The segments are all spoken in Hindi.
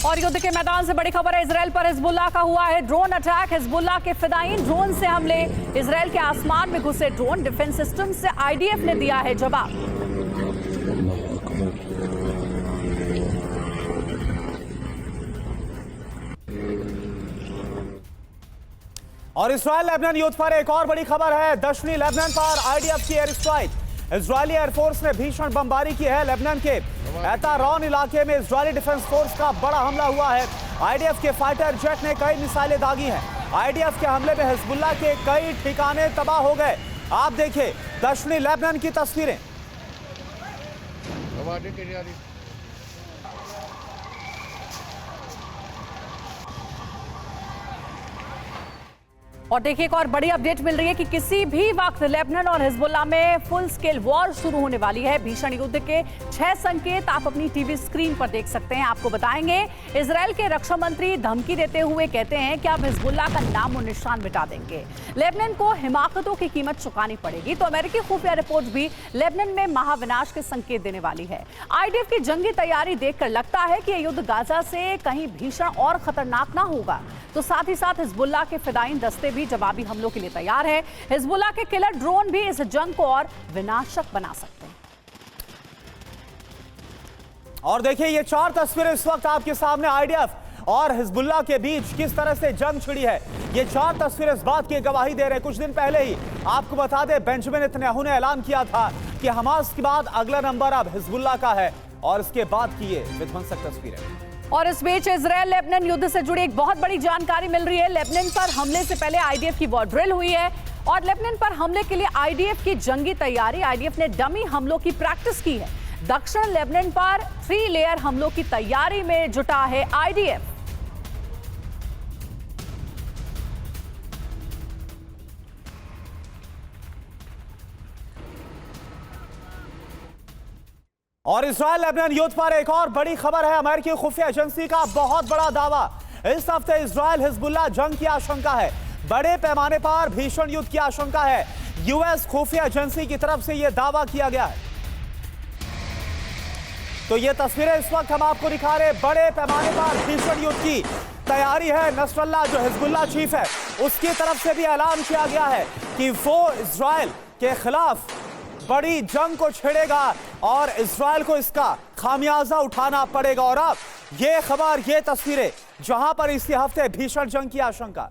और युद्ध के मैदान से बड़ी खबर है, इजराइल पर हिजबुल्लाह का हुआ है ड्रोन अटैक। हिजबुल्लाह के फिदायीन ड्रोन से हमले, इजराइल के आसमान में घुसे ड्रोन, डिफेंस सिस्टम से आईडीएफ ने दिया है जवाब। और इजराइल लेबनान युद्ध पर एक और बड़ी खबर है, दक्षिणी लेबनान पर आईडीएफ की एयर स्ट्राइक। इजरायली एयरफोर्स ने भीषण बमबारी की है। लेबनान के एतारॉन इलाके में इजरायली डिफेंस फोर्स का बड़ा हमला हुआ है। आईडीएफ के फाइटर जेट ने कई मिसाइलें दागी हैं। आईडीएफ के हमले में हिजबुल्लाह के कई ठिकाने तबाह हो गए। आप देखिए दक्षिणी लेबनान की तस्वीरें। और देखिए एक और बड़ी अपडेट मिल रही है कि किसी भी वक्त लेबनान और हिजबुल्लाह में फुल स्केल वॉर शुरू होने वाली है। भीषण युद्ध के 6 संकेत आप अपनी टीवी स्क्रीन पर देख सकते हैं। आपको बताएंगे, इजराइल के रक्षा मंत्री धमकी देते हुए कहते हैं कि अब हिजबुल्लाह का नाम और निशान मिटा देंगे। लेबनान को हिमाकतों की कीमत चुकानी पड़ेगी। तो अमेरिकी खुफिया रिपोर्ट भी लेबनान में महाविनाश के संकेत देने वाली है। आईडीएफ की जंगी तैयारी देखकर लगता है कि यह युद्ध गाजा से कहीं भीषण और खतरनाक ना होगा। तो साथ ही साथ हिजबुल्लाह के फिदायीन दस्ते भी जवाबी हमलों के लिए तैयार है। हिजबुल्लाह के किलर ड्रोन भी इस जंग को और विनाशक बना सकते हैं। और देखिए ये 4 तस्वीरें इस वक्त आपके सामने आईडीएफ और हिजबुल्लाह के बीच किस तरह से जंग छिड़ी है। ये 4 तस्वीरें इस बात की गवाही दे रहे हैं। कुछ दिन पहले ही आपको बता दें, बेंजामिन नेतन्याहू ने ऐलान किया था कि हमास के बाद अगला नंबर अब हिजबुल्लाह का है। और इसके बाद की ये विध्वंसक तस्वीरें। और इस बीच इजराइल लेबनान युद्ध से जुड़ी एक बहुत बड़ी जानकारी मिल रही है। लेबनान पर हमले से पहले आईडीएफ की वॉर ड्रिल हुई है और लेबनान पर हमले के लिए आईडीएफ की जंगी तैयारी, आईडीएफ ने डमी हमलों की प्रैक्टिस की है। दक्षिण लेबनान पर 3 लेयर हमलों की तैयारी में जुटा है आईडीएफ। और इजराइल लेबनान युद्ध पर एक और बड़ी खबर है, अमेरिकी खुफिया एजेंसी का बहुत बड़ा दावा। इस हफ्ते इजराइल हिजबुल्लाह जंग की आशंका है। बड़े पैमाने पर भीषण युद्ध की आशंका है। यूएस खुफिया एजेंसी की तरफ से यह दावा किया गया है। तो ये तस्वीरें इस वक्त हम आपको दिखा रहे, बड़े पैमाने पर भीषण युद्ध की तैयारी है। नसरल्लाह जो हिजबुल्लाह चीफ है, उसकी तरफ से भी ऐलान किया गया है कि वो इजराइल के खिलाफ बड़ी जंग को छेड़ेगा और इजराइल को इसका खामियाजा उठाना पड़ेगा। और अब ये खबर, ये तस्वीरें जहां पर इसी हफ्ते भीषण जंग की आशंका।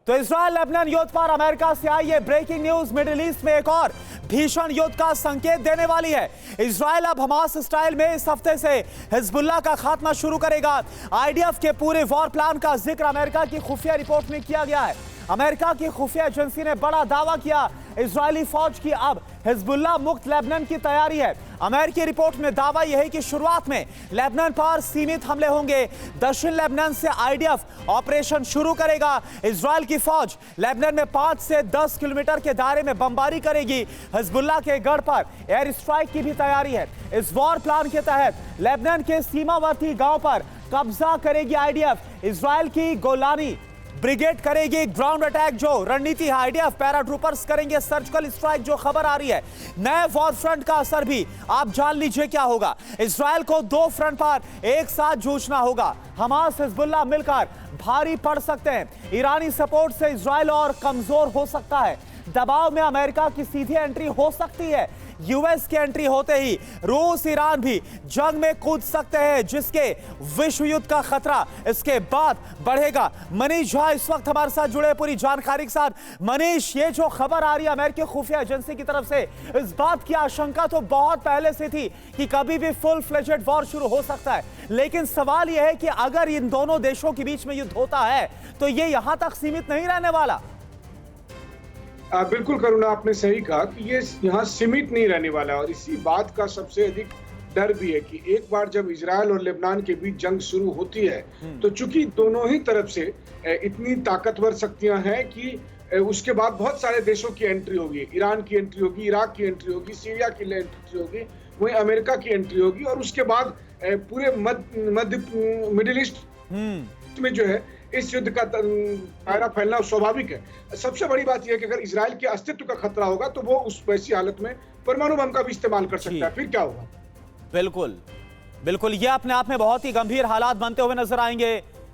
तो इजराइल लेबनान युद्ध पर अमेरिका से आई ये ब्रेकिंग न्यूज मिडिल ईस्ट में एक और भीषण युद्ध का संकेत देने वाली है। इजराइल अब हमास स्टाइल में इस हफ्ते से हिजबुल्लाह का खात्मा शुरू करेगा। आईडीएफ के पूरे वॉर प्लान का जिक्र अमेरिका की खुफिया रिपोर्ट में किया गया है। अमेरिका की खुफिया एजेंसी ने बड़ा दावा किया, इजरायली फौज की अब हिजबुल्लाह मुक्त लेबनान की तैयारी है। अमेरिकी रिपोर्ट में दावा यह है कि शुरुआत में लेबनान पर सीमित हमले होंगे। दक्षिण लेबनान से आईडीएफ ऑपरेशन शुरू करेगा। इजराइल की फौज लेबनान में 5 से 10 किलोमीटर के दायरे में बमबारी करेगी। हिजबुल्लाह के गढ़ पर एयर स्ट्राइक की भी तैयारी है। इस वॉर प्लान के तहत लेबनान के सीमावर्ती गांव पर कब्जा करेगी आईडीएफ। इजराइल की गोलानी ब्रिगेड करेगी ग्राउंड अटैक जो रणनीति है। आईडीएफ पैराट्रूपर्स करेंगे सर्जिकल स्ट्राइक जो खबर आ रही है। नए वॉर फ्रंट का असर भी आप जान लीजिए क्या होगा। इजराइल को 2 फ्रंट पर एक साथ जूझना होगा। हमास हिजबुल्लाह मिलकर भारी पड़ सकते हैं। ईरानी सपोर्ट से इजराइल और कमजोर हो सकता है। दबाव में अमेरिका की सीधी एंट्री हो सकती है। यूएस की एंट्री होते ही रूस ईरान भी जंग में कूद सकते हैं, जिसके विश्व युद्ध का खतरा इसके बाद बढ़ेगा। मनीष झा इस वक्त हमारे साथ जुड़े पूरी जानकारी के साथ। मनीष, ये जो खबर आ रही है अमेरिकी खुफिया एजेंसी की तरफ से, इस बात की आशंका तो बहुत पहले से थी कि कभी भी फुल फ्लेजेड वॉर शुरू हो सकता है। लेकिन सवाल यह है कि अगर इन दोनों देशों के बीच में युद्ध होता है तो ये यहां तक सीमित नहीं रहने वाला। बिल्कुल करुणा, आपने सही कहा कि ये यहाँ सीमित नहीं रहने वाला है। और इसी बात का सबसे अधिक डर भी है कि एक बार जब इजराइल और लेबनान के बीच जंग शुरू होती है तो चूंकि दोनों ही तरफ से इतनी ताकतवर शक्तियां हैं कि उसके बाद बहुत सारे देशों की एंट्री होगी। ईरान की एंट्री होगी, इराक की एंट्री होगी, सीरिया की एंट्री होगी, वहीं अमेरिका की एंट्री होगी। और उसके बाद पूरे मिडिल ईस्ट में जो है इस युद्ध का दायरा फैलना स्वाभाविक है। सबसे बड़ी बात यह है कि अगर इजराइल के अस्तित्व का खतरा होगा तो वो उस वैसी हालत में परमाणु बम का भी इस्तेमाल कर सकता है। फिर क्या होगा? बिल्कुल। बिल्कुल, ये अपने आप में बहुत ही गंभीर हालात बनते हुए नजर आएंगे।